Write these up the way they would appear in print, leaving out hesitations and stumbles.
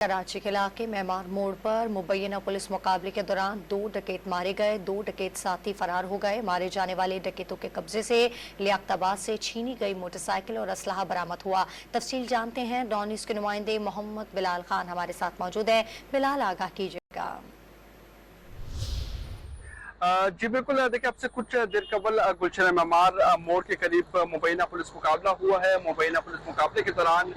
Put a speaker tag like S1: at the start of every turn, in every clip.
S1: कराची के इलाके मेमार मोड़ पर मुबैना पुलिस मुकाबले के दौरान 2 डकैत मारे गए। 2 डकैत साथी फरार हो गए। मारे जाने वाले डकैतों के कब्जे से लियाकताबाद से छीनी गई मोटरसाइकिल और असलहा बरामद हुआ। तफसील जानते हैं। डॉन न्यूज़ के नुमाइंदे मोहम्मद बिलाल खान हमारे साथ मौजूद है। बिलाल, आगाह कीजिएगा।
S2: जी बिल्कुल, देखिए आपसे कुछ देर कबल गुलशन मेमार मोड़ के करीब मुबैना पुलिस मुकाबला हुआ है। मुबैना पुलिस मुकाबले के दौरान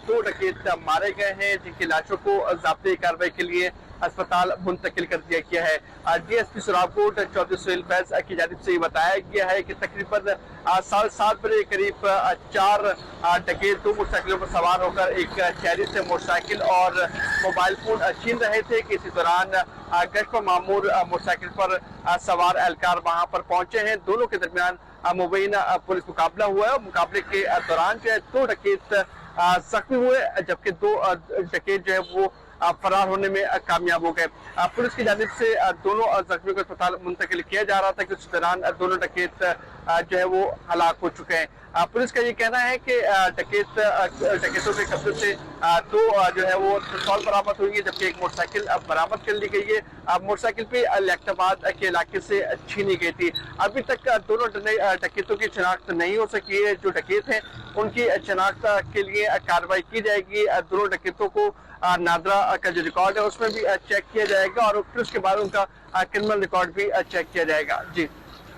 S2: 2 डकैत मारे गए हैं, जिनकी लाशों को ज़ाब्ते कार्रवाई के लिए अस्पताल मुंतकिल कर दिया गया है। DSP सुराकोट चौधरी सुहेल फैज की जानिब से ये बताया गया है कि तकरीबन 7:30 बजे करीब 4 डकैत 2 मोटरसाइकिलों पर सवार होकर एक शहरी से मोटरसाइकिल और मोबाइल फोन छीन रहे थे कि इसी दौरान गश्त पर मामूर मोटरसाइकिल पर सवार एहलकार वहां पर पहुंचे हैं। दोनों के दरमियान मुबैना पुलिस मुकाबला हुआ है। मुकाबले के दौरान जो है 2 डकैत जख्मी हुए, जबकि 2 डकैत जो है वो फरार होने में कामयाब हो गए। पुलिस की जानिब से दोनों जख्मियों को अस्पताल मुंतकिल किया जा रहा था कि उस दौरान दोनों डकैत जो है वो हलाक हो चुके हैं। पुलिस का ये कहना है कि डकैतों के कब्जे से 2 जो है वो पिस्तौल बरामद हुई है, जबकि एक मोटरसाइकिल बरामद कर ली गई है। मोटरसाइकिल पे लियाकताबाद के इलाके से छीनी गई थी। अभी तक दोनों डकैतों की शनाख्त नहीं हो सकी है। जो डकैत हैं उनकी शनाख्त के लिए कार्रवाई की जाएगी। दोनों डकैतों को नादरा का जो रिकॉर्ड है उसमें भी चेक किया जाएगा और फिर उसके बाद उनका क्रिमिनल रिकॉर्ड भी चेक किया जाएगा। जी।